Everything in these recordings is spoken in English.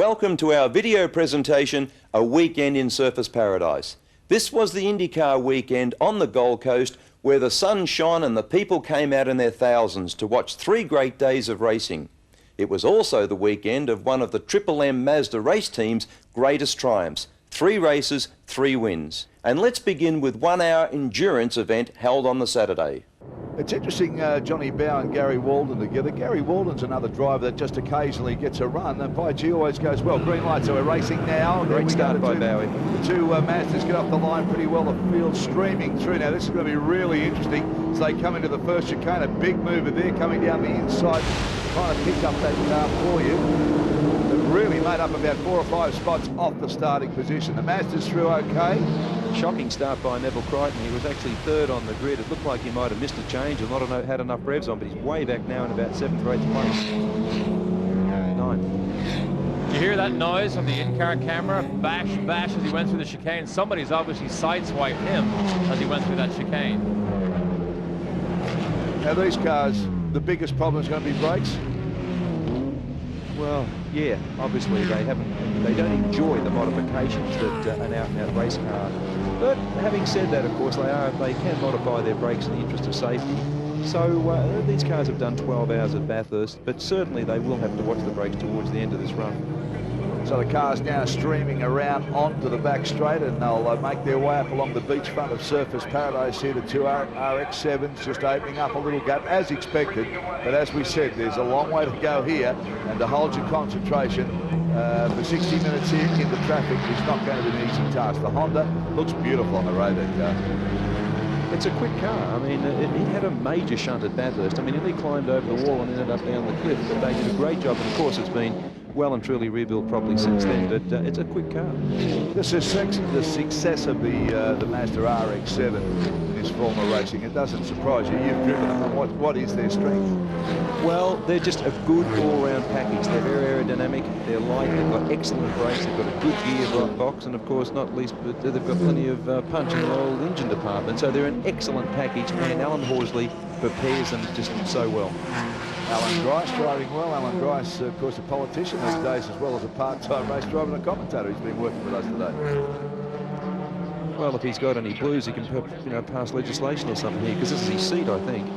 welcome to our video presentation, A Weekend in Surfers Paradise. This was the IndyCar weekend on the Gold Coast where the sun shone and the people came out in their thousands to watch 3 great days of racing. It was also the weekend of one of the Triple M Mazda race team's greatest triumphs. 3 races, 3 wins. And let's begin with 1-hour endurance event held on the Saturday. It's interesting, Johnny Bowe and Garry Waldon together. Garry Waldon's another driver that just occasionally gets a run, and by G always goes well. Green light, so we're racing now. Great start by Bowe. The 2 Mazdas get off the line pretty well. The field streaming through. Now this is going to be really interesting as they come into the first chicane. A big mover there coming down the inside, trying to pick up that car for you. They've really made up about 4 or 5 spots off the starting position. The Mazdas through okay. Shocking start by Neville Crichton. He was actually 3rd on the grid. It looked like he might have missed a change and not had enough revs on, but he's way back now in about 7th or 8th place. 9th. Did you hear that noise from the in-car camera? Bash, bash as he went through the chicane. Somebody's obviously sideswiped him as he went through that chicane. Now these cars, the biggest problem is going to be brakes. Well, yeah, obviously they don't enjoy the modifications that an out-and-out race car. But having said that, of course, they can modify their brakes in the interest of safety. So these cars have done 12 hours at Bathurst, but certainly they will have to watch the brakes towards the end of this run. So the car's now streaming around onto the back straight, and they'll make their way up along the beachfront of Surfers Paradise here. The 2 RX-7s just opening up a little gap as expected. But as we said, there's a long way to go here, and to hold your concentration for 60 minutes here in the traffic is not going to be an easy task. The Honda looks beautiful on the road, that car. It's a quick car. I mean, it had a major shunt at Bathurst. I mean, it nearly climbed over the wall and ended up down the cliff, but they did a great job. And of course, it's been well and truly rebuilt properly since then, but it's a quick car. The success of the Mazda RX-7 in this form of racing, it doesn't surprise you. You've driven them. What is their strength? Well, they're just a good all-round package. They're very aerodynamic, they're light, they've got excellent brakes, they've got a good gearbox, and of course, not least, but they've got plenty of punch in the old engine department. So they're an excellent package, and Alan Horsley prepares them just so well. Allan Grice driving well. Allan Grice, of course, a politician these days as well as a part-time race driver and a commentator. He's been working with us today. Well, if he's got any blues, he can, pass legislation or something here, because this is his seat, I think.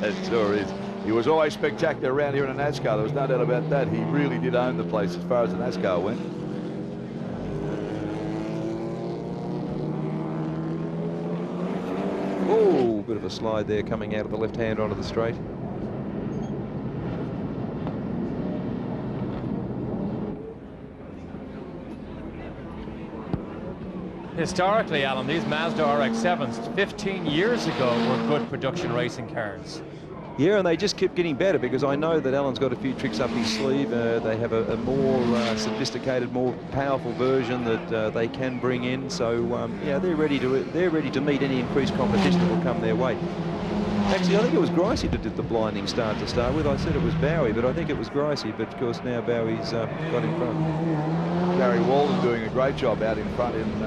It sure is. He was always spectacular around here in a NASCAR. There was no doubt about that. He really did own the place as far as the NASCAR went. Oh, bit of a slide there coming out of the left-hand onto the straight. Historically, Alan, these Mazda RX-7s 15 years ago were good production racing cars. Yeah, and they just keep getting better, because I know that Alan's got a few tricks up his sleeve. They have a more sophisticated, more powerful version that they can bring in. So yeah, they're ready to meet any increased competition that will come their way. Actually, I think it was Grice that did the blinding start to start with. I said it was Bowe, but I think it was Grice. But of course now Bowe's got in front. Garry Waldon doing a great job out in front in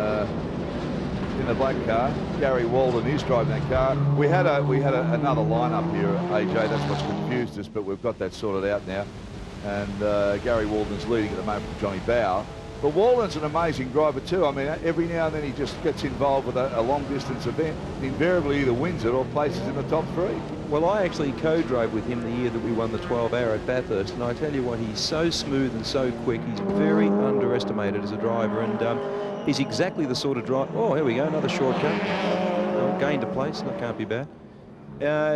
the black car. Garry Waldon is driving that car. We had another lineup here, AJ. That's what's confused us, but we've got that sorted out now. And Garry Waldon's leading at the moment from Johnny Bowe. But Waldon's an amazing driver too. I mean, every now and then he just gets involved with a long-distance event. Invariably either wins it or places in the top 3. Well, I actually co-drove with him the year that we won the 12-hour at Bathurst, and I tell you what, he's so smooth and so quick. He's very underestimated as a driver, and he's exactly the sort of driver. Oh, here we go, another shortcut. Gained a place, that can't be bad.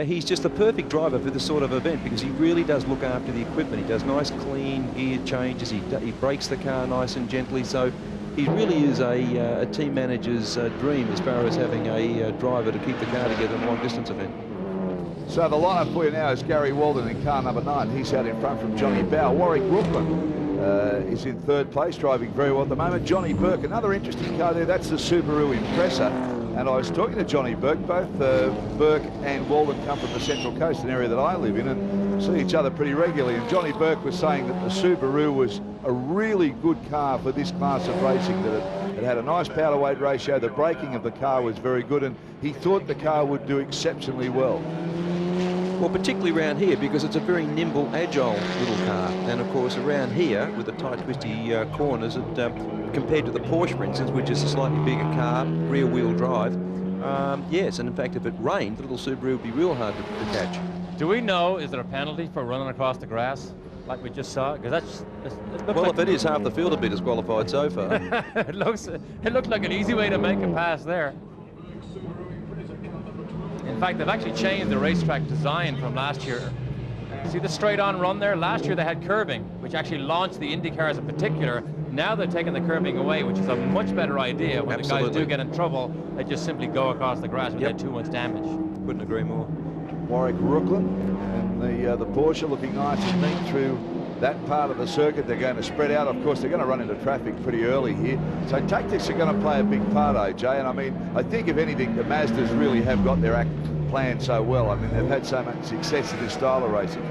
He's just the perfect driver for this sort of event, because he really does look after the equipment. He does nice, clean gear changes. He brakes the car nice and gently. So he really is a team manager's dream as far as having a driver to keep the car together in a long-distance event. So the lineup for you now is Garry Waldon in car number 9. He's out in front from Johnny Bowe. Warwick Brooklyn is in 3rd place, driving very well at the moment. Johnny Burke, another interesting car there. That's the Subaru Impreza. And I was talking to Johnny Burke. Both Burke and Waldon come from the Central Coast, an area that I live in, and see each other pretty regularly. And Johnny Burke was saying that the Subaru was a really good car for this class of racing, that it had a nice power to weight ratio. The braking of the car was very good, and he thought the car would do exceptionally well. Well, particularly around here, because it's a very nimble, agile little car. And of course, around here, with the tight, twisty corners, compared to the Porsche, for instance, which is a slightly bigger car, rear-wheel drive, yes, and in fact, if it rained, the little Subaru would be real hard to catch. Do we know, is there a penalty for running across the grass, like we just saw? Because well, like, if it is, half the field will be disqualified so far. it looked like an easy way to make a pass there. In fact, they've actually changed the racetrack design from last year. See the straight-on run there? Last year they had curbing, which actually launched the Indy cars in particular. Now they're taking the curbing away, which is a much better idea. When Absolutely. the guys do get in trouble, they just simply go across the grass without too much damage. Couldn't agree more. Warwick Rooklyn and the Porsche looking nice and neat through that part of the circuit. They're going to spread out. Of course, they're going to run into traffic pretty early here. So tactics are going to play a big part, AJ. And I mean, I think if anything, the Mazdas really have got their act planned so well. I mean, they've had so much success in this style of racing.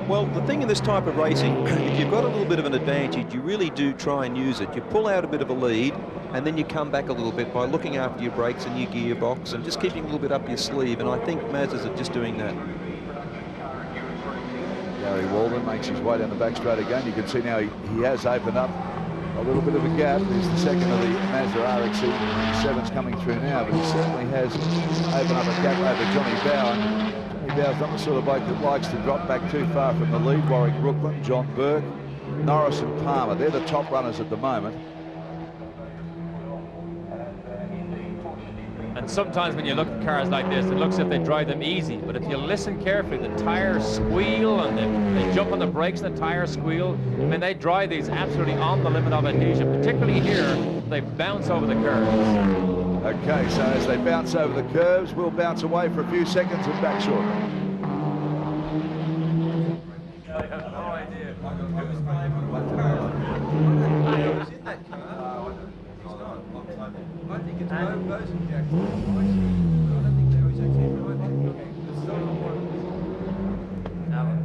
Well, the thing in this type of racing, if you've got a little bit of an advantage, you really do try and use it. You pull out a bit of a lead, and then you come back a little bit by looking after your brakes and your gearbox and just keeping a little bit up your sleeve. And I think Mazdas are just doing that. Garry Waldon makes his way down the back straight again. You can see now he has opened up a little bit of a gap. There's the second of the Mazda RX-7s coming through now, but he certainly has opened up a gap over Johnny Bowe. And Johnny Bowe's not the sort of bloke that likes to drop back too far from the lead. Warwick Rooklyn, John Burke, Norris and Palmer, they're the top runners at the moment. And sometimes when you look at cars like this, it looks as if they drive them easy. But if you listen carefully, the tires squeal and they jump on the brakes and the tires squeal. I mean, they drive these absolutely on the limit of adhesion. Particularly here, they bounce over the curves. Okay, so as they bounce over the curves, we'll bounce away for a few seconds and back shortly. I have no idea. I think it's Bosnjak. I don't think there is actually. I think it's Alan.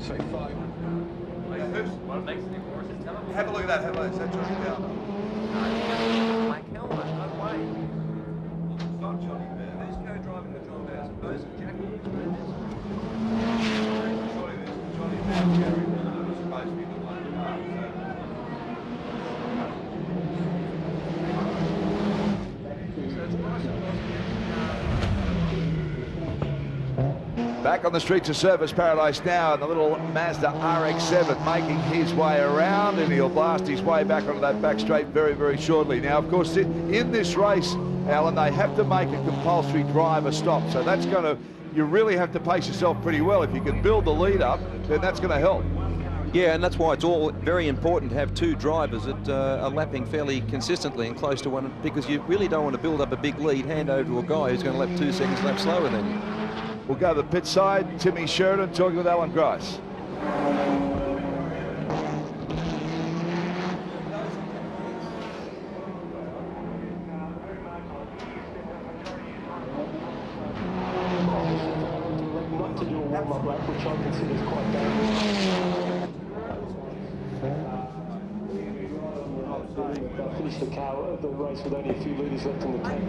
What makes it even worse is television. Have a look at that. Have a look. Is that Johnny Bell? Black helmet, no way. It's not Johnny Bear. Who's co-driving with John Bear? Bosnjak. Surely there's Johnny Bell, Garry Waldon was supposed to be the one car. Back on the streets of Surfers Paradise now, and the little Mazda RX-7 making his way around, and he'll blast his way back onto that back straight very, very shortly. Now, of course, in this race, Alan, they have to make a compulsory driver stop, so that's going to, you really have to pace yourself pretty well. If you can build the lead up, then that's going to help. Yeah, and that's why it's all very important to have two drivers that are lapping fairly consistently and close to one, because you really don't want to build up a big lead, hand over to a guy who's going to lap 2 seconds lap slower than you. We'll go to the pit side. Timmy Sheridan talking with Allan Grice. Not to do a warm-up lap, which I consider is quite dangerous. They'll finish the race with only a few litres left in the tank.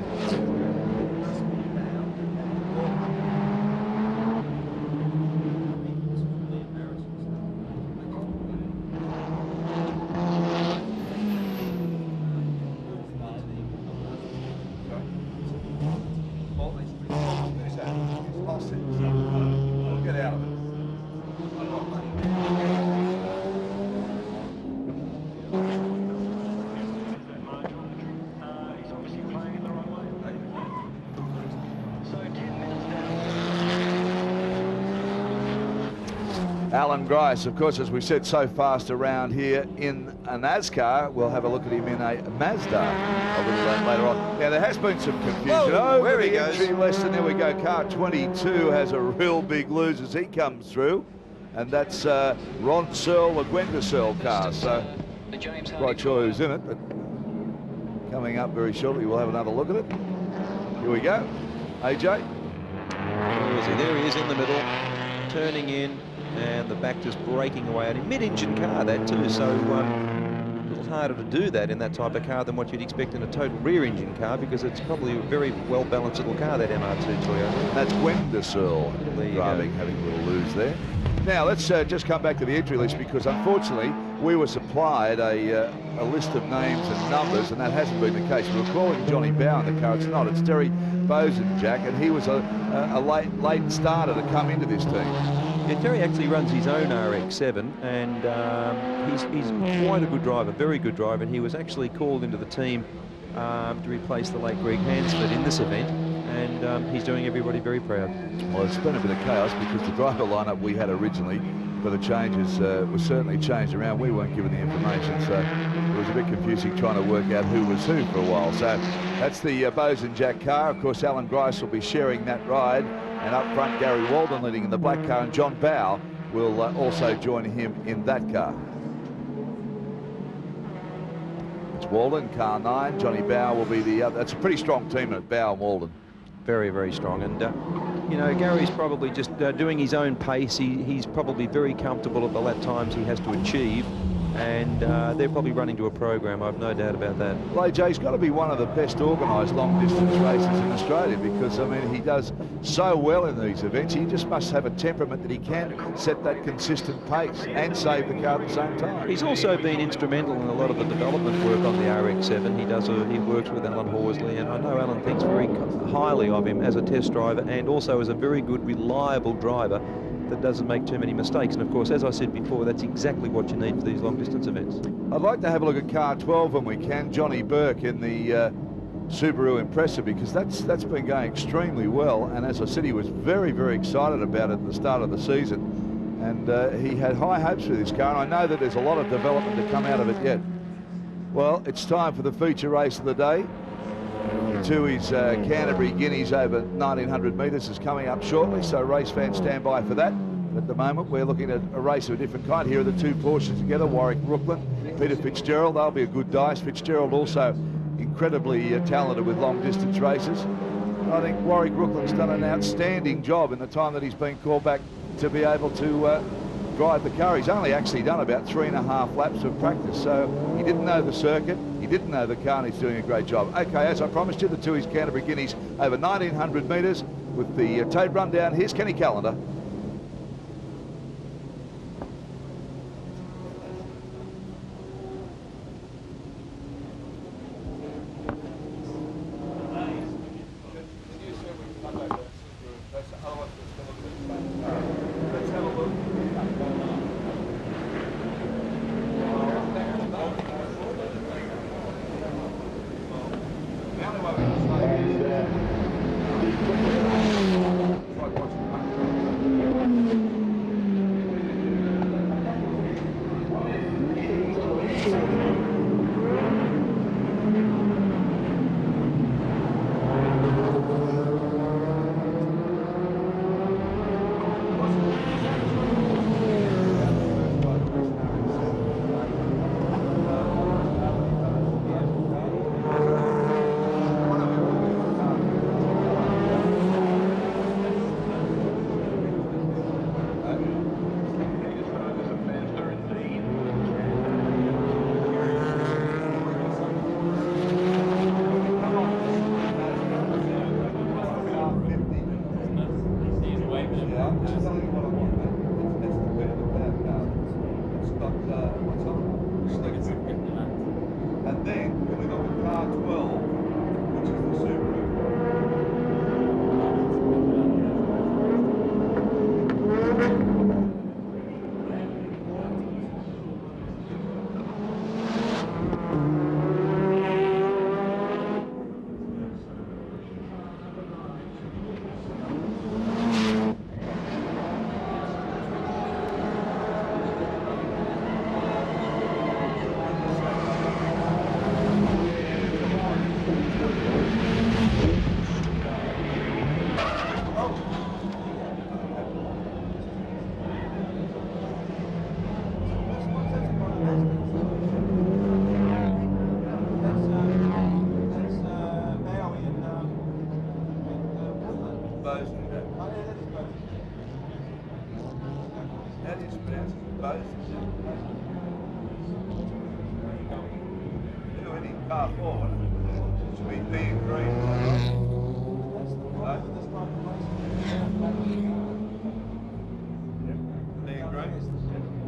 Get out of it. Allan Grice, of course, as we said, so fast around here in a NASCAR. We'll have a look at him in a Mazda a little later on. Now, there has been some confusion. Whoa, Over there he the goes. entry list, and there we go. Car 22 has a real big lose as he comes through, and that's Ron Searle, the Gwenda Searle car. So, quite sure who's in it, but coming up very shortly, we'll have another look at it. Here we go. AJ. Where is he? There he is in the middle, turning in, and the back just breaking away. And a mid-engine car, that too, so a little harder to do that in that type of car than what you'd expect in a total rear-engine car, because it's probably a very well-balanced little car, that MR2 Toyota. That's Gwenda Searle driving, having a little lose there. Now, let's just come back to the entry list, because unfortunately we were supplied a list of names and numbers, and that hasn't been the case. We were calling Johnny Bowe in the car. It's not. It's Darryl Bosnjak, and he was a late starter to come into this team. Yeah, Terry actually runs his own RX-7, and he's quite a good driver, very good driver, and he was actually called into the team to replace the late Greg Hansford in this event, and he's doing everybody very proud. Well, it's been a bit of chaos, because the driver lineup we had originally for the changes was certainly changed around. We weren't given the information, so it was a bit confusing trying to work out who was who for a while. So that's the Bosnjak car. Of course, Allan Grice will be sharing that ride. And up front, Garry Waldon leading in the black car, and John Bowe will also join him in that car. It's Waldon, car 9. Johnny Bowe will be the other. That's a pretty strong team at Bowe and Waldon. Very, very strong. And, you know, Gary's probably just doing his own pace. He's probably very comfortable at the lap times he has to achieve. And they're probably running to a program, I've no doubt about that. Well, AJ's got to be one of the best organised long-distance races in Australia, because, I mean, he does so well in these events. He just must have a temperament that he can set that consistent pace and save the car at the same time. He's also been instrumental in a lot of the development work on the RX-7. He works with Alan Horsley, and I know Alan thinks very highly of him as a test driver, and also as a very good, reliable driver that doesn't make too many mistakes. And of course, as I said before, that's exactly what you need for these long distance events. I'd like to have a look at car 12 when we can. Johnny Burke in the Subaru Impreza, because that's been going extremely well, and as I said, he was very, very excited about it at the start of the season, and he had high hopes for this car, and I know that there's a lot of development to come out of it yet. Well, it's time for the feature race of the day. To his Canterbury Guineas over 1900 metres is coming up shortly, so race fans stand by for that. But at the moment, we're looking at a race of a different kind. Here are the two Porsches together, Warwick Brooklyn, Peter Fitzgerald. They'll be a good dice. Fitzgerald also incredibly talented with long distance races. I think Warwick Brooklyn's done an outstanding job in the time that he's been called back to be able to drive the car. He's only actually done about 3.5 laps of practice, so he didn't know the circuit, he didn't know the car, and he's doing a great job. Okay, as I promised you, the two is Canterbury Guineas over 1,900 metres with the tape rundown. Here's Kenny Callender.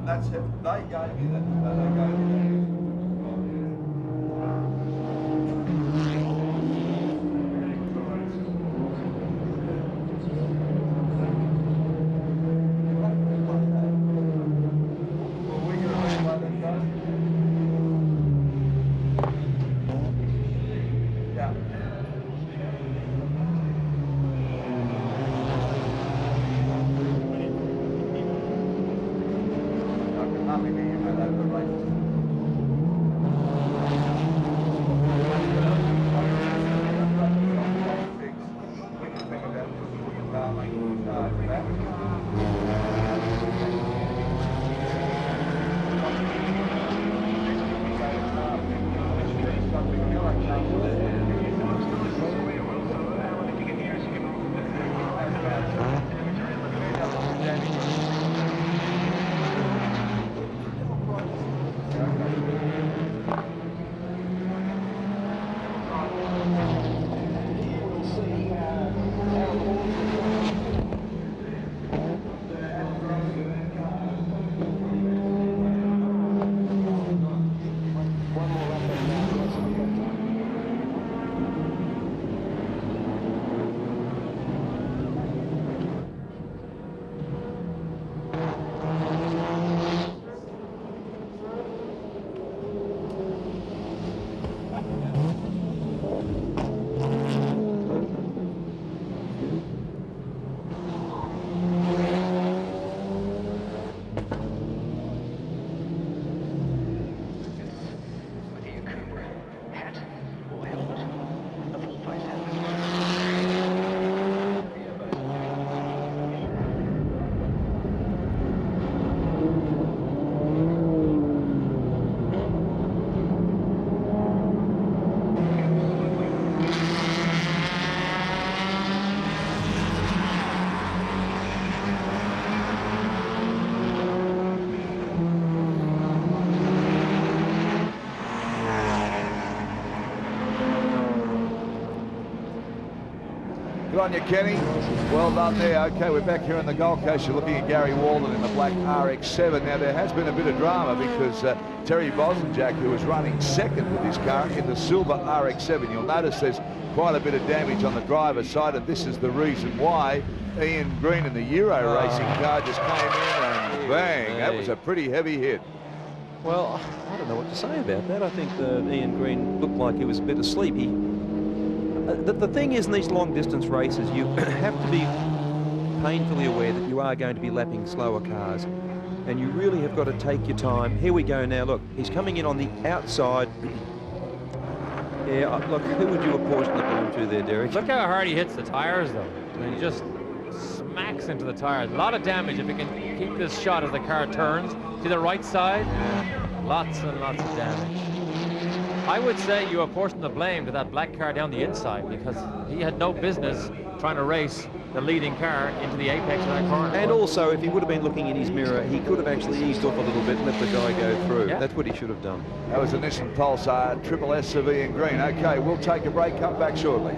That's it. They gave me that. They gave me that. on you, Kenny. Well done there. Okay, we're back here on the Gold Coast. You're looking at Garry Waldon in the black RX-7. Now, there has been a bit of drama because Terry Bosnjak, who was running second with his car in the silver RX-7, you'll notice there's quite a bit of damage on the driver's side, and this is the reason why. Ian Green in the Euro racing car just came in and bang, that was a pretty heavy hit. Well, I don't know what to say about that. I think Ian Green looked like he was a bit asleep. The thing is, in these long-distance races, you have to be painfully aware that you are going to be lapping slower cars, and you really have got to take your time. Here we go now. Look, he's coming in on the outside. Yeah, look, who would you apportion the blame to there, Derek? Look how hard he hits the tires, though. I mean, he just smacks into the tires. A lot of damage if he can keep this shot as the car turns to the right side. Lots and lots of damage. I would say you apportion the blame to that black car down the inside, because he had no business trying to race the leading car into the apex of that corner. And also, if he would have been looking in his mirror, he could have actually eased off a little bit and let the guy go through. Yeah. That's what he should have done. That was a Nissan Pulsar Triple S of Ian Green. Okay, we'll take a break, come back shortly.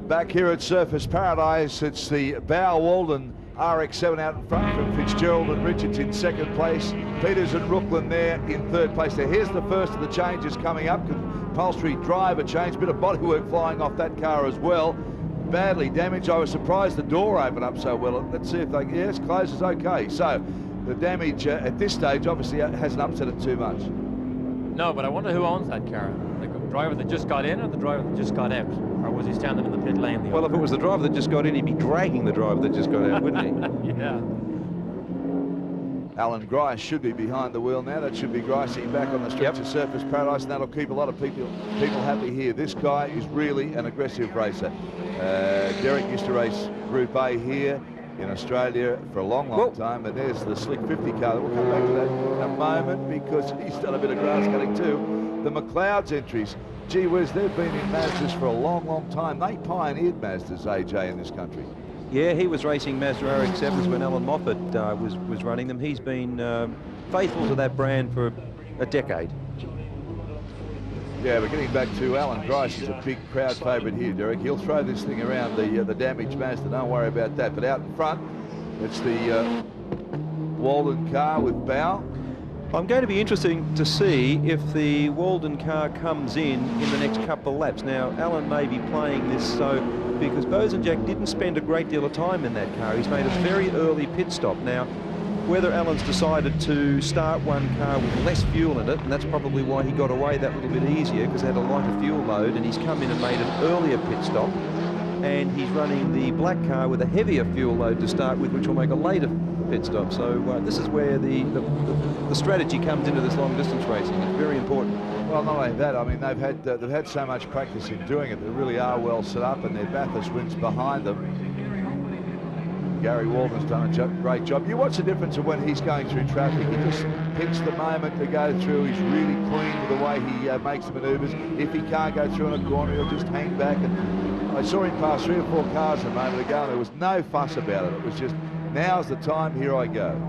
Back here at Surfers Paradise, it's the Bowe Waldon RX-7 out in front from Fitzgerald and Richards in second place. Peters and Rooklyn there in third place. Now here's the first of the changes coming up. Compulsory driver change, bit of bodywork flying off that car as well. Badly damaged. I was surprised the door opened up so well. Let's see if they, yes, closes okay. So the damage at this stage obviously hasn't upset it too much. No, but I wonder who owns that car. The driver that just got in or the driver that just got out? Or was he standing in the pit lane? Well, if it was the driver that just got in, he'd be dragging the driver that just got out, wouldn't he? Yeah. Allan Grice should be behind the wheel now. That should be Gricey back on the streets of Surface Paradise, and that'll keep a lot of people happy here. This guy is really an aggressive racer. Derek used to race Group A here in Australia for a long time, and there's the Slick 50 car. We'll come back to that in a moment because he's done a bit of grass cutting too. The McLeod's entries, gee whiz, they've been in Mazdas for a long time. They pioneered Mazdas, AJ, in this country. Yeah, he was racing Mazda RX-7s when Alan Moffat was running them. He's been faithful to that brand for a decade. Yeah, we're getting back to Allan Grice. He's a big crowd favourite here, Derek. He'll throw this thing around the damaged Mazda. Don't worry about that. But out in front, it's the Waldon car with Bowe. I'm going to be interesting to see if the Waldon car comes in the next couple of laps. Now, Alan may be playing this so because Bosnjak didn't spend a great deal of time in that car. He's made a very early pit stop. Now, whether Alan's decided to start one car with less fuel in it, and that's probably why he got away that little bit easier, because it had a lighter fuel load, and he's come in and made an earlier pit stop, and he's running the black car with a heavier fuel load to start with, which will make a later pit stop. So this is where the strategy comes into this long distance racing. It's very important. Well, not only that, I mean, they've had so much practice in doing it. They really are well set up, and their Bathurst wins behind them. Garry Waldon's done a great job. You watch the difference of when he's going through traffic. He just picks the moment to go through. He's really clean with the way he makes the manoeuvres. If he can't go through in a corner, he'll just hang back. And I saw him pass 3 or 4 cars a moment ago, and there was no fuss about it. It was just, now's the time, here I go.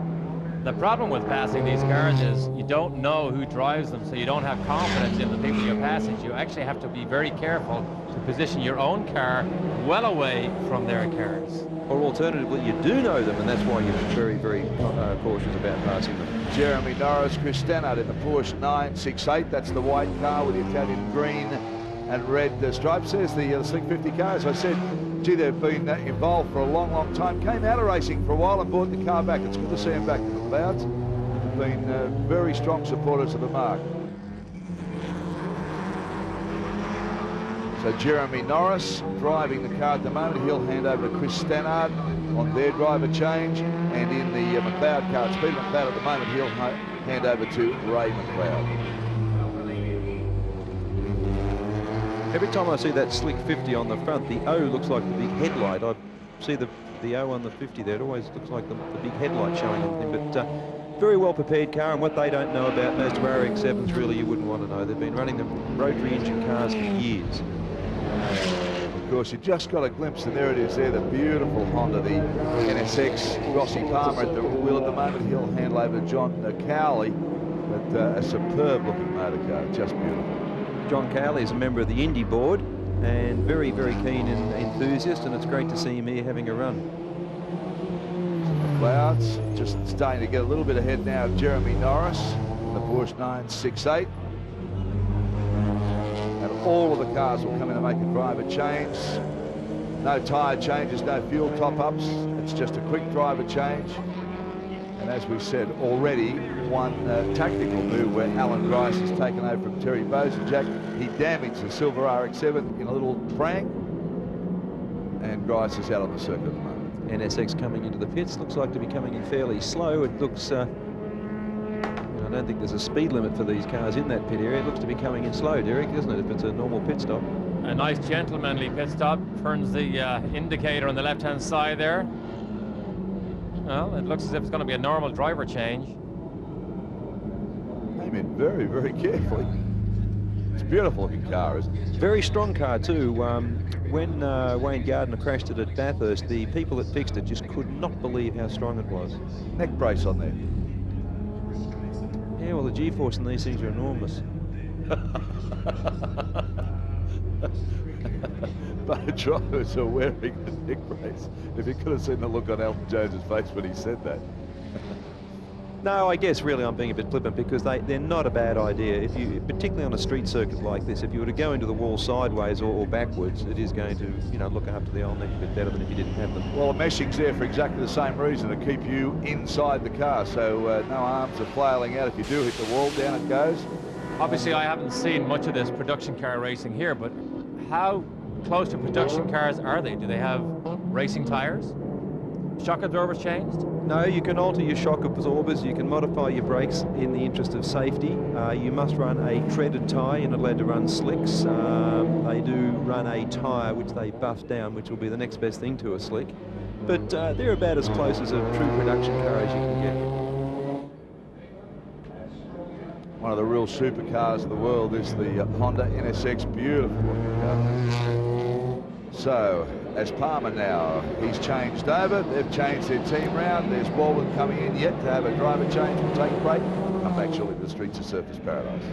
The problem with passing these cars is you don't know who drives them, so you don't have confidence in the people you're passing. You actually have to be very careful to position your own car well away from their cars. Or alternatively, you do know them, and that's why you're very cautious about passing them. Jeremy Norris, Chris Stannard in the Porsche 968. That's the white car with the Italian green and red stripes. There's the Slick 50 car. As I said, gee, they've been involved for a long time. Came out of racing for a while and brought the car back. It's good to see them back in the clouds. They've been very strong supporters of the marque. So Jeremy Norris driving the car at the moment. He'll hand over to Chris Stannard on their driver change. And in the McLeod car, it's Peter McLeod at the moment, he'll hand over to Ray McLeod. Every time I see that Slick 50 on the front, the O looks like the big headlight. I see the O on the 50 there. It always looks like the big headlight showing everything. But very well prepared car, and what they don't know about Mazda RX-7s, really, you wouldn't want to know. They've been running the rotary engine cars for years. Of course, you just got a glimpse, and there it is there, the beautiful Honda, the NSX. Rossi Palmer at the wheel at the moment. He'll hand over to John Cowley, but a superb looking motor car, just beautiful. John Cowley is a member of the Indy board and very keen enthusiast, and it's great to see him here having a run. Clouds just starting to get a little bit ahead now of Jeremy Norris in the Porsche 968. And all of the cars will come in and make a driver change. No tyre changes, no fuel top-ups. It's just a quick driver change. And as we said already, one tactical move where Allan Grice has taken over from Terry Bosnjak. He damaged the silver RX-7 in a little prank. And Grice is out on the circuit at the moment. NSX coming into the pits, looks like to be coming in fairly slow. It looks, I don't think there's a speed limit for these cars in that pit area. It looks to be coming in slow, Derek, doesn't it, if it's a normal pit stop? A nice gentlemanly pit stop. Turns the indicator on the left-hand side there. Well, it looks as if it's going to be a normal driver change. Came in very carefully. It's a beautiful looking car, isn't it? Very strong car too. When Wayne Gardner crashed it at Bathurst, the people that fixed it just could not believe how strong it was. Neck brace on there. Yeah, well, the G-force in these things are enormous. Both drivers are wearing the neck brace. If you could have seen the look on Elton Jones's face when he said that. No, I guess really I'm being a bit flippant, because they're not a bad idea. If you, particularly on a street circuit like this, if you were to go into the wall sideways or backwards, it is going to, you know, look after the old neck a bit better than if you didn't have them. Well, the meshing's there for exactly the same reason, to keep you inside the car, so no arms are flailing out. If you do hit the wall, down it goes. Obviously, I haven't seen much of this production car racing here, but how close to production cars are they? Do they have racing tires? Shock absorbers changed? No, you can alter your shock absorbers, you can modify your brakes in the interest of safety. You must run a treaded tyre, you're not allowed to run slicks. They do run a tyre which they buff down, which will be the next best thing to a slick. But they're about as close as a true production car as you can get. One of the real supercars of the world is the Honda NSX. Beautiful looking car. So, as Palmer now, he's changed over. They've changed their team round. There's Waldon coming in yet to have a driver change. We'll take a break. Come back shortly to the streets of Surfers Paradise.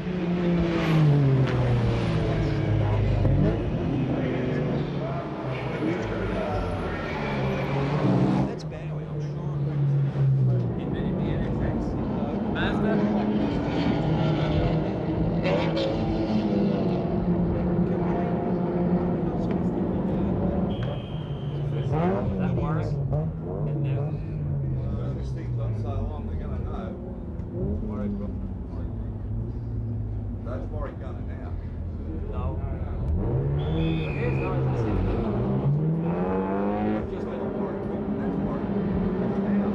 That's Bowe, I'm sure. In the NSX? Mazda? That works. This thing's on so long, they're going to know. That's Warwick Gunner now. No. Here's no. Just let Warwick talk. That's Warwick. Now.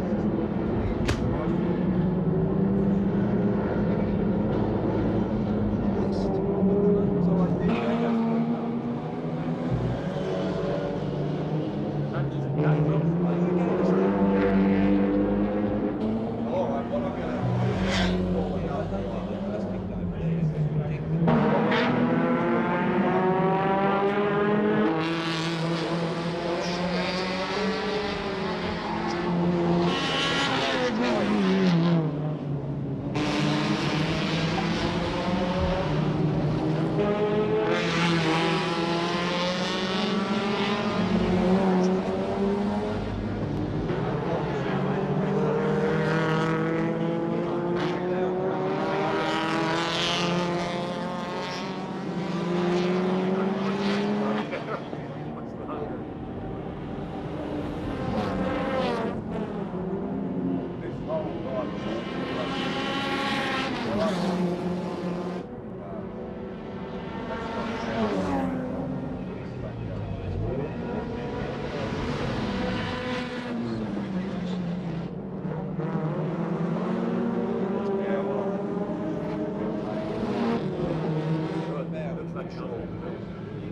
All right, what I'm going to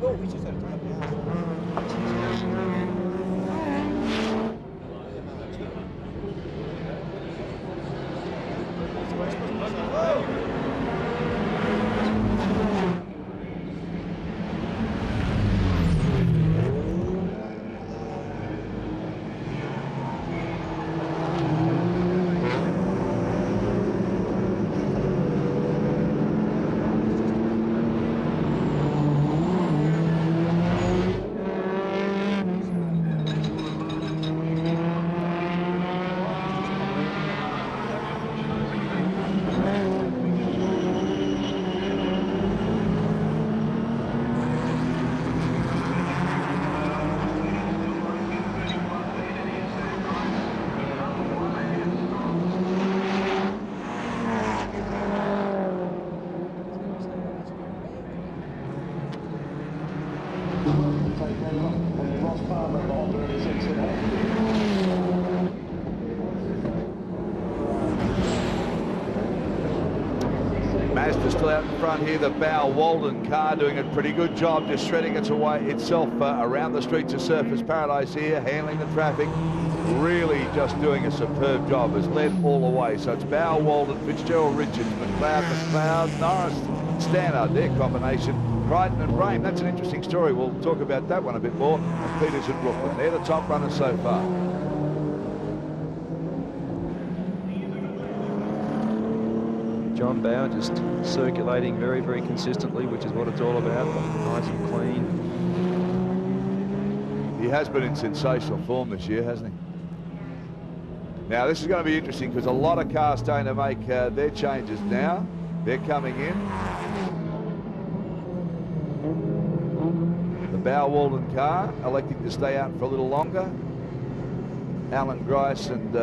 Oh, we just had a time. Mazda still out in front here, the Bowe Waldon car doing a pretty good job, just shredding its way itself around the streets of Surfers Paradise here, handling the traffic, really just doing a superb job, has led all the way. So it's Bowe, Waldon, Fitzgerald, Richards, McLeod, Norris, Stannard, their combination, Crichton and Brame. That's an interesting story. We'll talk about that one a bit more. And Peters and Brooklyn, they're the top runners so far. John Bowe just circulating very, very consistently, which is what it's all about. Nice and clean. He has been in sensational form this year, hasn't he? Now, this is going to be interesting because a lot of cars starting to make their changes now. They're coming in. The Bowe Waldon car electing to stay out for a little longer. Allan Grice and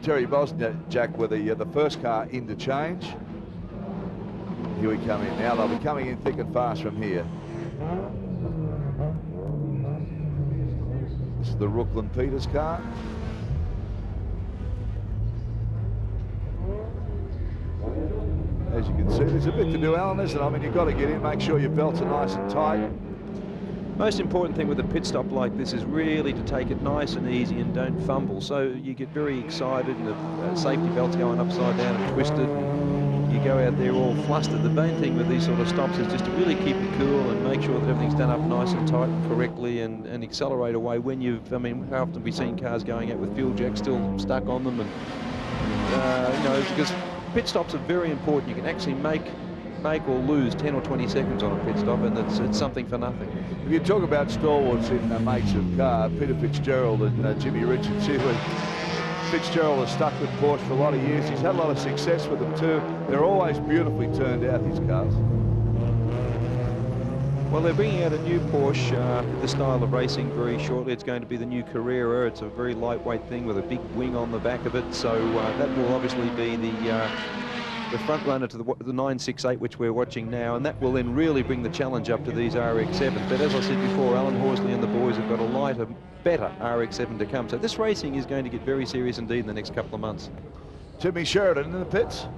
Terry Bosnjak were the first car in to change. Here we come in. Now they'll be coming in thick and fast from here. This is the Rooklyn Peters car. As you can see, there's a bit to do, Alan, isn't it? I mean, you've got to get in, make sure your belts are nice and tight. Most important thing with a pit stop like this is really to take it nice and easy and don't fumble. So you get very excited and the safety belt's going upside down and twisted and you go out there all flustered. The main thing with these sort of stops is just to really keep it cool and make sure that everything's done up nice and tight and correctly and accelerate away when you've, I mean, how often have we seen cars going out with fuel jacks still stuck on them and, you know, because pit stops are very important. You can actually make or lose 10 or 20 seconds on a pit stop, and it's something for nothing. If you talk about stalwarts in mates of car, Peter Fitzgerald and Jimmy Richards here. Fitzgerald has stuck with Porsche for a lot of years. He's had a lot of success with them too. They're always beautifully turned out, these cars. Well, they're bringing out a new Porsche with the style of racing very shortly. It's going to be the new Carrera. It's a very lightweight thing with a big wing on the back of it. So that will obviously be the front runner to the 968, which we're watching now, and that will then really bring the challenge up to these RX-7s. But as I said before, Alan Horsley and the boys have got a lighter, better RX-7 to come. So this racing is going to get very serious indeed in the next couple of months. Timmy Sheridan in the pits.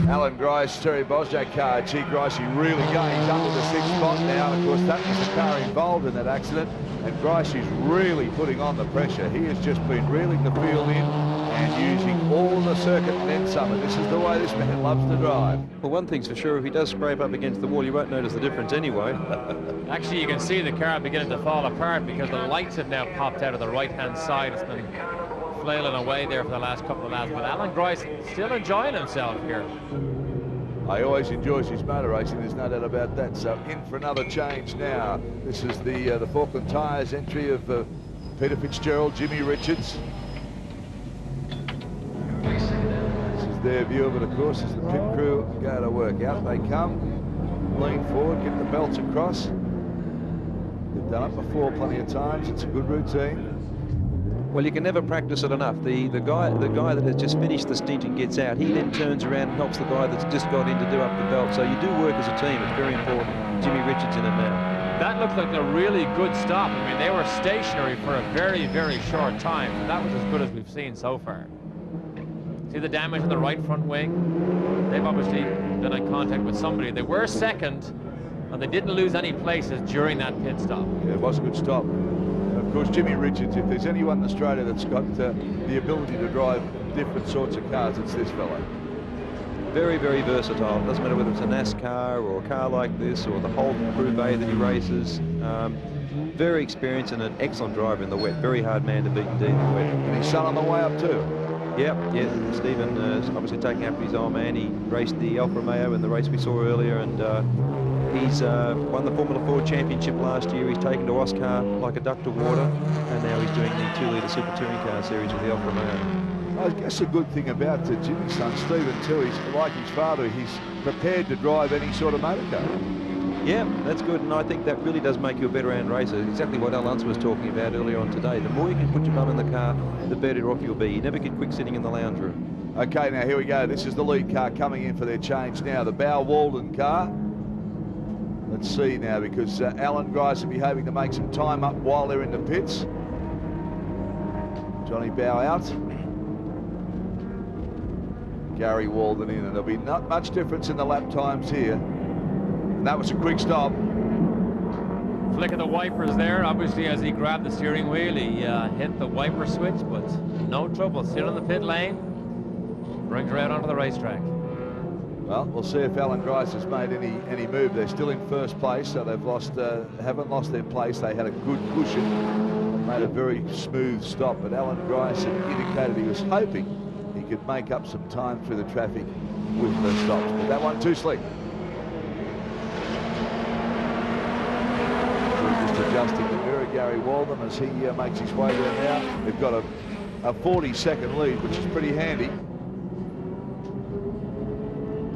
Allan Grice, Terry Bosnjak car. Gee, Grice, he really going. He's up to the 6th spot now. And of course, that was the car involved in that accident. And Grice is really putting on the pressure. He has just been reeling the field in and using all the circuit and then some. And this is the way this man loves to drive. Well, one thing's for sure, if he does scrape up against the wall, you won't notice the difference anyway. Actually, you can see the car beginning to fall apart because the lights have now popped out of the right-hand side. It's been flailing away there for the last couple of laps, but Allan Grice still enjoying himself here. He always enjoys his motor racing, there's no doubt about that. So in for another change now. This is the Falkland Tyres entry of Peter Fitzgerald, Jimmy Richards. This is their view of it, of course, as the pit crew go to work. Out they come, lean forward, get the belts across. They've done it before plenty of times. It's a good routine. Well, you can never practice it enough. The guy that has just finished the stint and gets out, he then turns around and helps the guy that's just got in to do up the belt. So you do work as a team. It's very important. Jimmy Richards in it now. That looked like a really good stop. I mean, they were stationary for a very, very short time. And that was as good as we've seen so far. See the damage on the right front wing? They've obviously been in contact with somebody. They were second, and they didn't lose any places during that pit stop. Yeah, it was a good stop. Of course, Jimmy Richards, if there's anyone in Australia that's got the ability to drive different sorts of cars, it's this fellow. Very, very versatile. It doesn't matter whether it's a NASCAR or a car like this or the Holden Crew Bay that he races. Very experienced and an excellent driver in the wet. Very hard man to beat indeed in the wet. And his son on the way up too. Yeah. Stephen is obviously taking after his old man. He raced the Alfa Romeo in the race we saw earlier, and he's won the Formula 4 Championship last year. He's taken to Oscar like a duck to water, and now he's doing the 2-litre Super Touring Car Series with the Alfa Romeo. I guess a good thing about Jimmy's son, Stephen, too, he's like his father, he's prepared to drive any sort of motor car. Yeah, that's good, and I think that really does make you a better round racer. Exactly what Al Unser was talking about earlier on today. The more you can put your bum in the car, the better off you'll be. You never get quick sitting in the lounge room. Okay, now here we go. This is the lead car coming in for their change now, the Bowe Waldon car. Let's see now, because Allan Grice will be hoping to make some time up while they're in the pits. Johnny Bowe out. Garry Waldon in, and there'll be not much difference in the lap times here. And that was a quick stop. Flick of the wipers there. Obviously, as he grabbed the steering wheel, he hit the wiper switch, but no trouble. Still in the pit lane. Brings her out onto the racetrack. Well, we'll see if Allan Grice has made any move. They're still in first place, so they've haven't lost their place. They had a good cushion, made a very smooth stop, but Allan Grice had indicated he was hoping he could make up some time through the traffic with the stops, but that one too slick. We're just adjusting the mirror, Garry Waldon, as he makes his way there now. They've got a 40-second lead, which is pretty handy.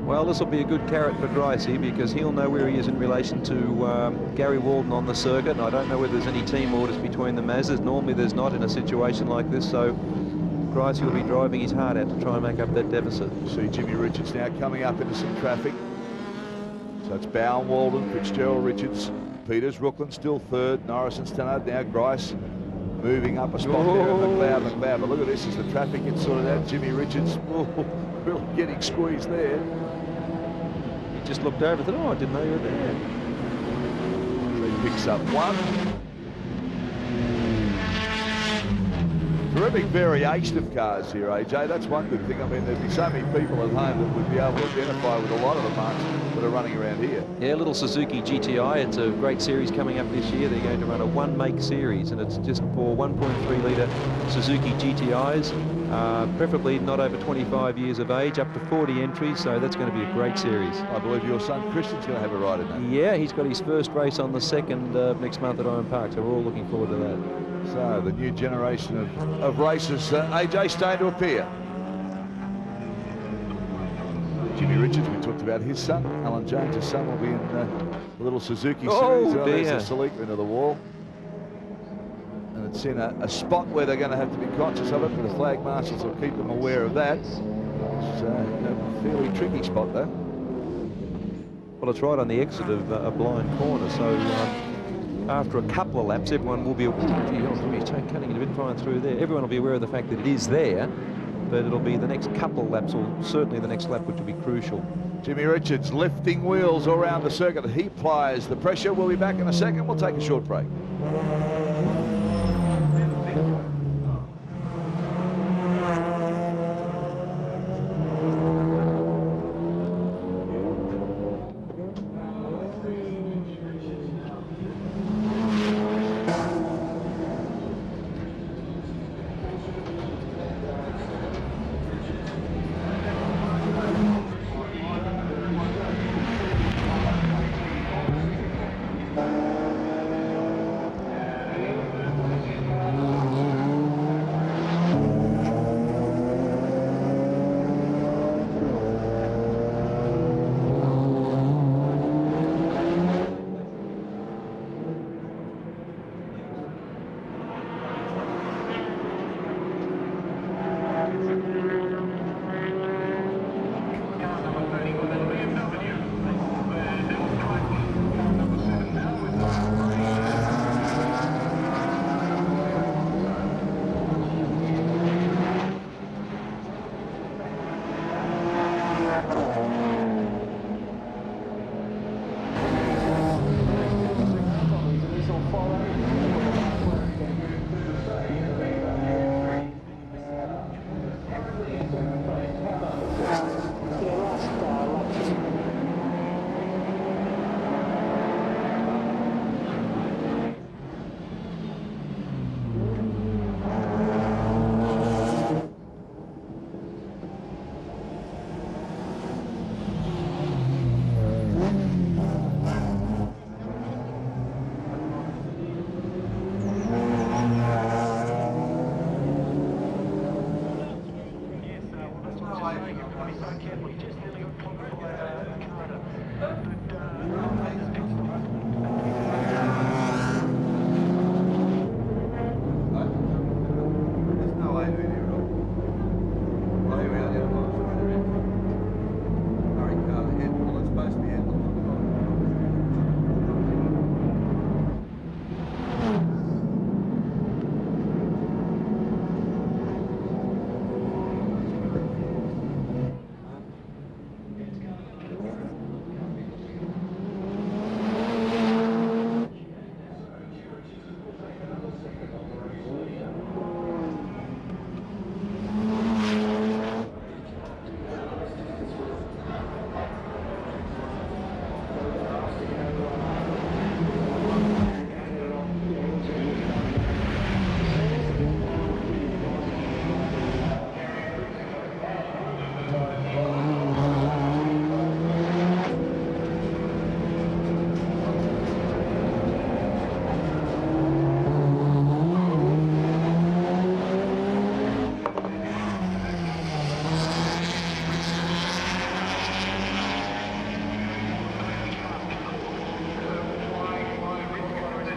Well, this will be a good carrot for Gricey because he'll know where he is in relation to Garry Waldon on the circuit, and I don't know whether there's any team orders between the Mazdas. Normally there's not in a situation like this, so Gricey will be driving his heart out to try and make up that deficit. See Jimmy Richards now coming up into some traffic. So it's Bowe, Waldon, Fitzgerald, Richards, Peters, Rooklyn still third, Norris and Stannard, now Grice moving up a spot there, and McLeod. But look at this as the traffic gets sorted out. Jimmy Richards, really getting squeezed there. He just looked over and thought, oh, I didn't know you were there. So he picks up one. Terrific variation of cars here, AJ. That's one good thing. I mean, there'd be so many people at home that would be able to identify with a lot of the marks that are running around here. Yeah, little Suzuki GTI. It's a great series coming up this year. They're going to run a one-make series, and it's just for 1.3-litre Suzuki GTIs, preferably not over 25 years of age, up to 40 entries, so that's going to be a great series. I believe your son Christian's going to have a ride in that. Yeah, he's got his first race on the 2nd next month at Owen Park, so we're all looking forward to that. So the new generation of racers, AJ, starting to appear. Jimmy Richards, we talked about his son. Alan Jones' son will be in the little Suzuki series. There's the Celica into the wall. And it's in a spot where they're going to have to be conscious of it, but the flag marshals will keep them aware of that. It's a fairly tricky spot, though. Well, it's right on the exit of a blind corner, so after a couple of laps, everyone will be, cutting it a bit fine through there. Everyone will be aware of the fact that it is there, but it'll be the next couple of laps, or certainly the next lap, which will be crucial. Jimmy Richards lifting wheels all around the circuit. He plies the pressure. We'll be back in a second. We'll take a short break.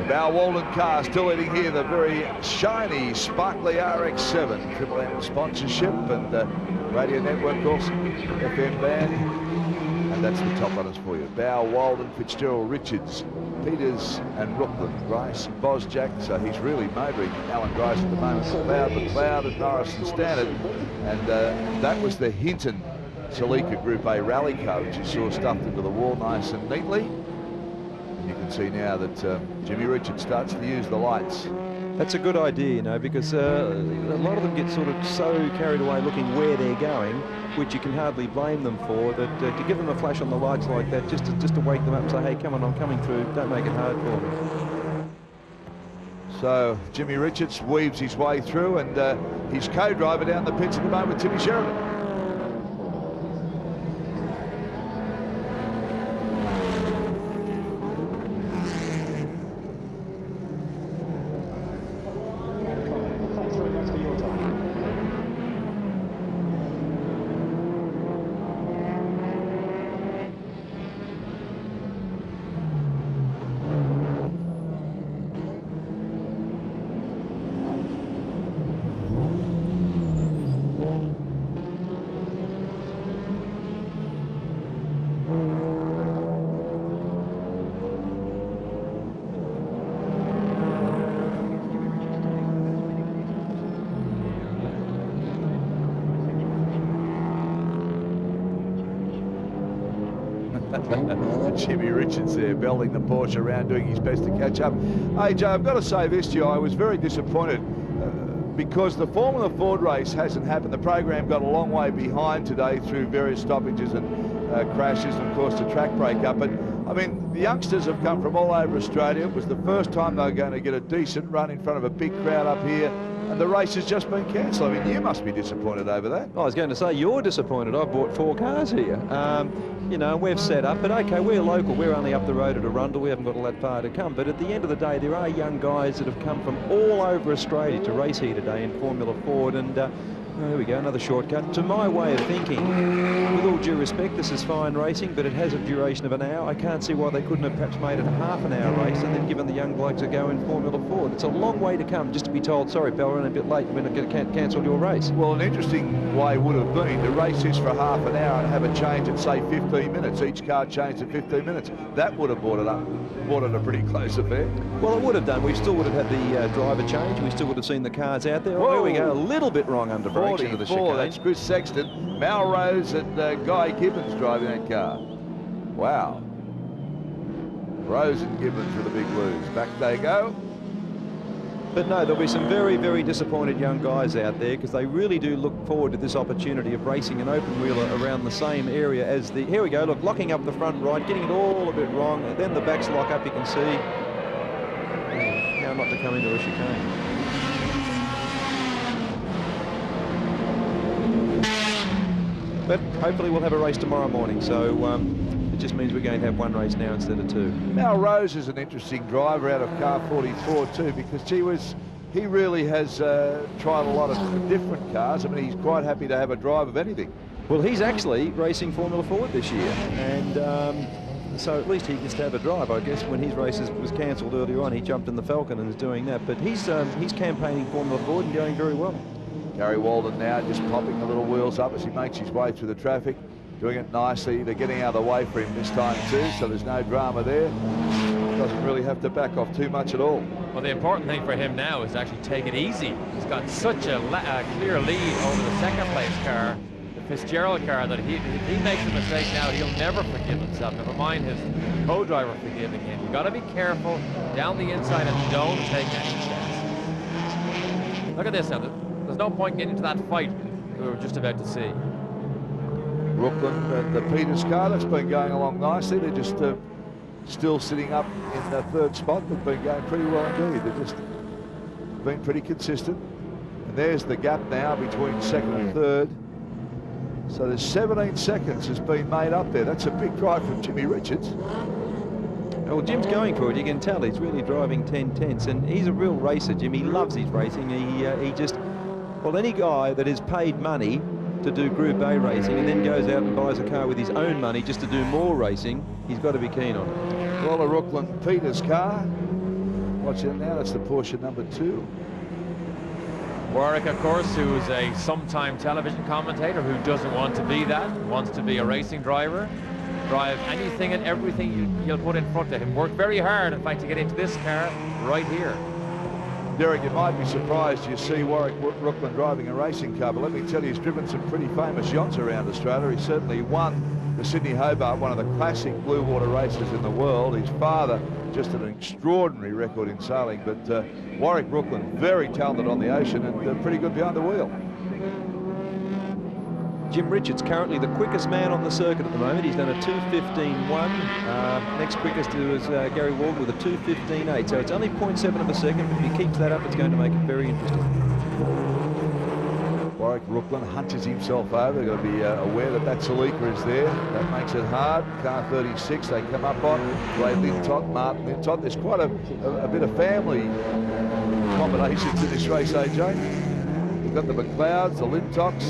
Bowe Waldon car still leading here, the very shiny, sparkly RX-7. Triple M sponsorship and radio network, of course, FM band. And that's the top runners for you. Bowe, Waldon, Fitzgerald, Richards, Peters and Brooklyn, Grice, Bosnjak. So he's really motoring Allan Grice at the moment. McLeod and Morrison Standard. And that was the Hinton Celica Group A rally car, which you saw stuffed into the wall nice and neatly. And you can see now that Jimmy Richards starts to use the lights. That's a good idea, you know, because a lot of them get sort of so carried away looking where they're going, which you can hardly blame them for, that to give them a flash on the lights like that, just to wake them up and say, hey, come on, I'm coming through, don't make it hard for me. So Jimmy Richards weaves his way through, and his co-driver down the pits at the moment, Timmy Sheridan. Jimmy Richards there belting the Porsche around, doing his best to catch up. Hey Joe, I've got to say this to you, I was very disappointed because the Formula Ford race hasn't happened. The program got a long way behind today through various stoppages and crashes and of course the track breakup. But I mean, the youngsters have come from all over Australia. It was the first time they were going to get a decent run in front of a big crowd up here, and the race has just been cancelled. I mean, you must be disappointed over that. I was going to say, you're disappointed. I've bought 4 cars here. You know, we've set up, but okay, we're local. We're only up the road at Arundel. We haven't got all that far to come. But at the end of the day, there are young guys that have come from all over Australia to race here today in Formula Ford. And there we go, another shortcut. To my way of thinking, with all due respect, this is fine racing, but it has a duration of an hour. I can't see why they couldn't have perhaps made it a half-an-hour race and then given the young blokes a go in Formula Ford. It's a long way to come just to be told, sorry, pal, we're running a bit late, we're going to cancel your race. Well, an interesting way would have been to race this for half an hour and have a change at, say, 15 minutes. Each car changed at 15 minutes. That would have brought it a pretty close affair. Well, it would have done. We still would have had the driver change. We still would have seen the cars out there. Whoa. Oh, here we go, a little bit wrong under brakes into the chicane. That's Chris Sexton, Melrose and Guy Gibbons driving that car. Wow. Rose and Gibbons with a big lose. Back they go. But no, there'll be some very, very disappointed young guys out there because they really do look forward to this opportunity of racing an open wheeler around the same area as the... Here we go, look, locking up the front right, getting it all a bit wrong. And then the backs lock up, you can see. Now not to come into a chicane. But hopefully we'll have a race tomorrow morning, so it just means we're going to have 1 race now instead of 2. Now Rose is an interesting driver out of car 44 too, because he really has tried a lot of different cars. I mean, he's quite happy to have a drive of anything. Well, he's actually racing Formula Ford this year, and so at least he gets to have a drive. I guess when his race was cancelled earlier on, he jumped in the Falcon and is doing that. But he's campaigning Formula Ford and going very well. Garry Waldon now just popping the little wheels up as he makes his way through the traffic, doing it nicely. They're getting out of the way for him this time too, so there's no drama there. Doesn't really have to back off too much at all. Well, the important thing for him now is to actually take it easy. He's got such a clear lead over the second place car, the Fitzgerald car, that if he makes a mistake now, he'll never forgive himself. Never mind his co-driver forgiving him. You've got to be careful down the inside and don't take any chance. Look at this now. There's no point getting into that fight we were just about to see. Brooklyn, the Peters car, that's been going along nicely. They're just still sitting up in the 3rd spot, but been going pretty well indeed. They've just been pretty consistent. And there's the gap now between 2nd and 3rd. So there's 17 seconds has been made up there. That's a big drive from Jimmy Richards. Well, Jim's going for it. You can tell he's really driving 10 tenths, and he's a real racer, Jim. He loves his racing. He just... Well, any guy that is paid money to do Group A racing and then goes out and buys a car with his own money just to do more racing, he's got to be keen on it. Well, the Brooklyn Peters car Watch it now, that's the Porsche number 2. Warwick, of course, who's a sometime television commentator who doesn't want to be that, wants to be a racing driver, drive anything and everything you'll put in front of him. Work very hard, in fact, to get into this car right here. Derek, you might be surprised you see Warwick Rooklyn driving a racing car, but let me tell you, he's driven some pretty famous yachts around Australia. He certainly won the Sydney Hobart, one of the classic blue water races in the world. His father, just an extraordinary record in sailing, but Warwick Rooklyn, very talented on the ocean and pretty good behind the wheel. Jim Richards, currently the quickest man on the circuit at the moment. He's done a 2:15.1. Next quickest is Garry Waldon with a 2:15.8. So it's only 0.7 of a second, but if he keeps that up, it's going to make it very interesting. Warwick Rooklyn hunches himself over. They've got to be aware that that Salika is there. That makes it hard. Car 36 they come up on. Ray Lintott, Martin Lintott. There's quite a bit of family combinations in this race, AJ. We've got the McLeods, the Lintocks,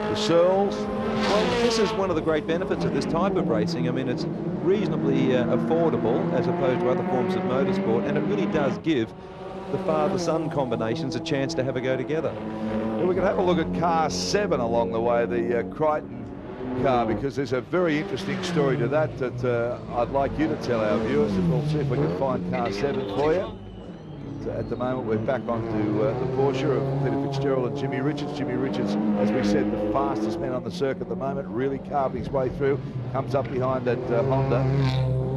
the Searles. Well, this is one of the great benefits of this type of racing. I mean, it's reasonably affordable as opposed to other forms of motorsport, and it really does give the father-son combinations a chance to have a go together. We're going to have a look at car 7 along the way, the Crichton car, because there's a very interesting story to that I'd like you to tell our viewers, and we'll see if we can find car 7 for you. At the moment, we're back onto the Porsche of Peter Fitzgerald and Jimmy Richards. Jimmy Richards, as we said, the fastest man on the circuit at the moment, really carving his way through, comes up behind that Honda.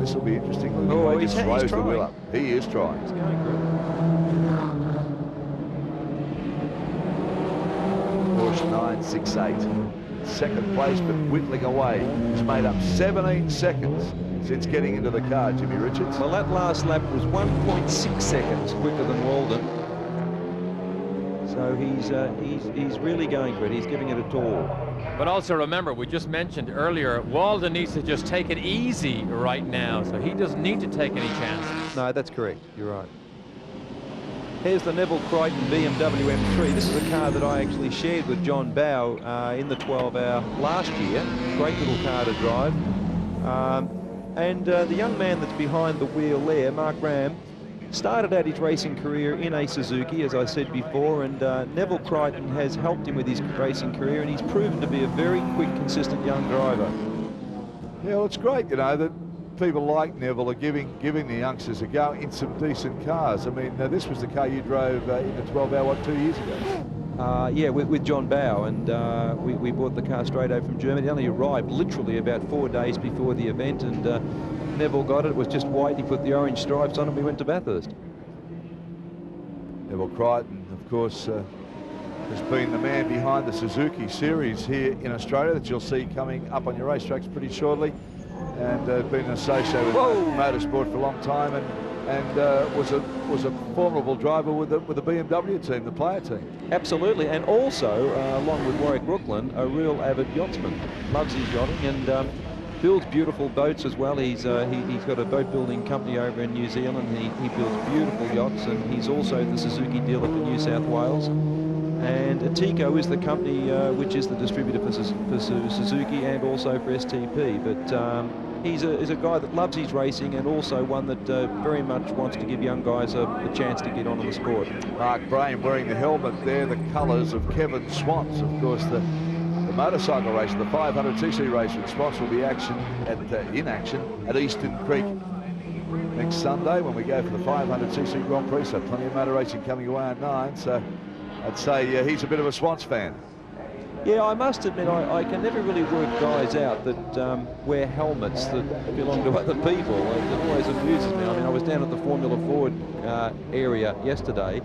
This will be interesting. Oh, he just throws the wheel up. He is trying. He's going great. Porsche 968. Second place, but whittling away. He's made up 17 seconds since getting into the car, Jimmy Richards. Well, that last lap was 1.6 seconds quicker than Waldon. So he's really going for it. He's giving it a tour. But also remember, we just mentioned earlier, Waldon needs to just take it easy right now, so he doesn't need to take any chances. No, that's correct. You're right. Here's the Neville Crichton BMW M3. This is a car that I actually shared with John Bowe in the 12-hour last year. Great little car to drive. And the young man that's behind the wheel there, Mark Ram, started out his racing career in a Suzuki, as I said before, and Neville Crichton has helped him with his racing career, and he's proven to be a very quick, consistent young driver. Yeah, well, it's great, you know, that people like Neville are giving the youngsters a go in some decent cars. I mean, this was the car you drove in the 12-hour, what, 2 years ago? Yeah, with John Bowe, and we bought the car straight over from Germany. It only arrived literally about 4 days before the event, and Neville got it. It was just white. He put the orange stripes on, and we went to Bathurst. Neville Crichton, of course, has been the man behind the Suzuki series here in Australia that you'll see coming up on your racetracks pretty shortly, and been associated with motorsport for a long time, and was a formidable driver with the BMW team, the player team. Absolutely, and also, along with Warwick Rooklyn, a real avid yachtsman. Loves his yachting and builds beautiful boats as well. He's got a boat building company over in New Zealand. He builds beautiful yachts, and he's also the Suzuki dealer for New South Wales. And Atico is the company which is the distributor for Suzuki and also for STP. But he's a guy that loves his racing, and also one that very much wants to give young guys a chance to get on in the sport. Mark Brain wearing the helmet there, the colours of Kevin Swans. Of course, the motorcycle race, the 500cc race with Swans will be in action at Eastern Creek next Sunday when we go for the 500cc Grand Prix. So plenty of motor racing coming away at 9. So I'd say he's a bit of a Swans fan. Yeah, I must admit, I can never really work guys out that wear helmets that belong to other people. It always amuses me. I mean, I was down at the Formula Ford area yesterday,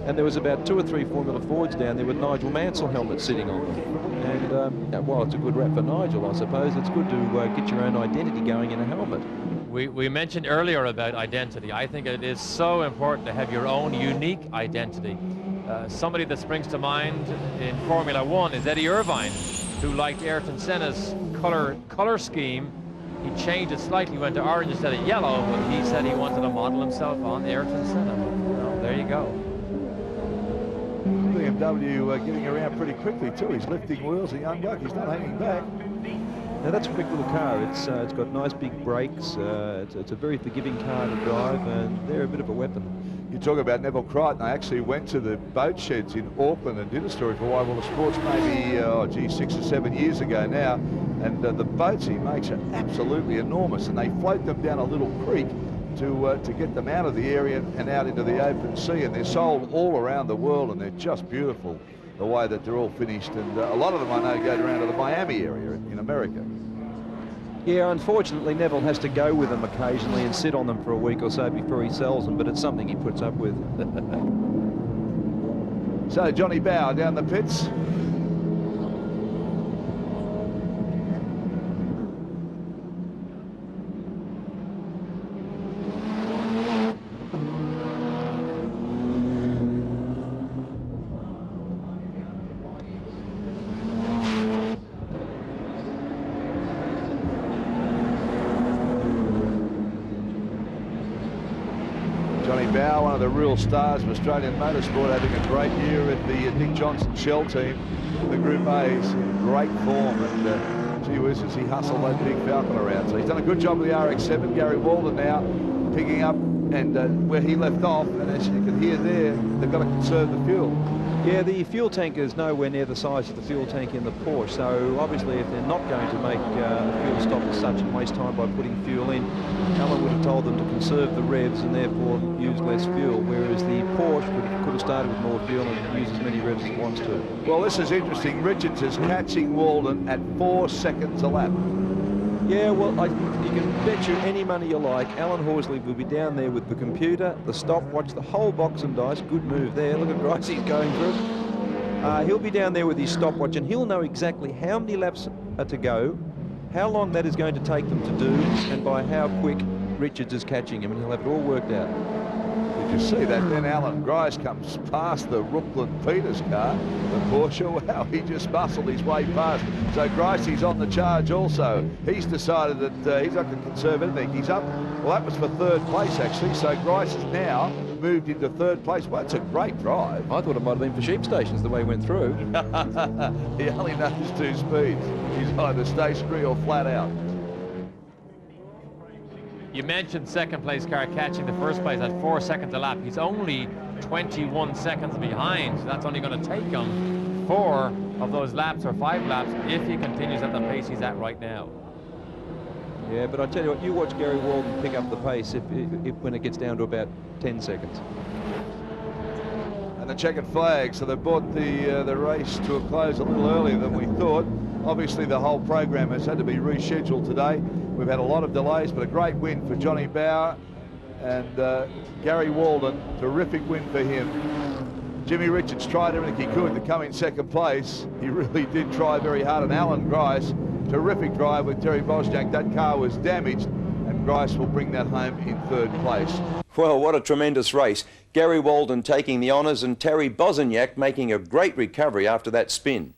and there was about 2 or 3 Formula Fords down there with Nigel Mansell helmets sitting on them. And while it's a good rap for Nigel, I suppose, it's good to get your own identity going in a helmet. We mentioned earlier about identity. I think it is so important to have your own unique identity. Somebody that springs to mind in Formula One is Eddie Irvine, who liked Ayrton Senna's color scheme. He changed it slightly, went to orange instead of yellow, but he said he wanted to model himself on Ayrton Senna. Well, there you go. BMW getting around pretty quickly too. He's lifting wheels, a young buck. He's not hanging back. Now that's a quick little car. It's got nice big brakes. It's a very forgiving car to drive, and they're a bit of a weapon. You talk about Neville Crichton. I actually went to the boat sheds in Auckland and did a story for Wildwater Sports maybe 6 or 7 years ago now, and the boats he makes are absolutely enormous, and they float them down a little creek to get them out of the area and out into the open sea, and they're sold all around the world, and they're just beautiful the way that they're all finished, and a lot of them I know go around to the Miami area in America. Yeah, unfortunately Neville has to go with them occasionally and sit on them for a week or so before he sells them, but it's something he puts up with. So Johnny Bowe down the pits. Johnny Bowe, one of the real stars of Australian motorsport, having a great year at the Dick Johnson Shell team. The Group A is in great form, and gee whiz, as he hustled that big Falcon around. So he's done a good job with the RX-7. Garry Waldon now picking up and where he left off, and as you can hear there, they've got to conserve the fuel. Yeah, the fuel tank is nowhere near the size of the fuel tank in the Porsche, so obviously if they're not going to make a fuel stop as such and waste time by putting fuel in, Alan would have told them to conserve the revs and therefore use less fuel, whereas the Porsche could have started with more fuel and used as many revs as it wants to. Well, this is interesting. Richards is catching Waldon at 4 seconds a lap. Yeah, well, you can bet you any money you like, Alan Horsley will be down there with the computer, the stopwatch, the whole box and dice. Good move there. Look at Grice he's going through. He'll be down there with his stopwatch, and he'll know exactly how many laps are to go, how long that is going to take them to do, and by how quick Richards is catching him, and he'll have it all worked out. Did you see that? Then Allan Grice comes past the Brooklyn Peters car, the Porsche. Wow, he just muscled his way past. So Grice, he's on the charge also. He's decided that he's not going to conserve anything. He's up. Well, that was for 3rd place, actually. So Grice has now moved into 3rd place. Well, that's a great drive. I thought it might have been for sheep stations the way he went through. He only knows 2 speeds. He's either stationary or flat out. You mentioned 2nd place car catching the 1st place at 4 seconds a lap. He's only 21 seconds behind. So that's only going to take him 4 of those laps or 5 laps if he continues at the pace he's at right now. Yeah, but I tell you what, you watch Garry Waldon pick up the pace if when it gets down to about 10 seconds. And the checkered flag, so they brought the race to a close a little earlier than we thought. Obviously, the whole program has had to be rescheduled today. We've had a lot of delays, but a great win for Johnny Bowe and Garry Waldon. Terrific win for him. Jimmy Richards tried everything he could to come in 2nd place. He really did try very hard. And Allan Grice, terrific drive with Terry Bosnjak. That car was damaged, and Grice will bring that home in 3rd place. Well, what a tremendous race. Garry Waldon taking the honours and Terry Bosnjak making a great recovery after that spin.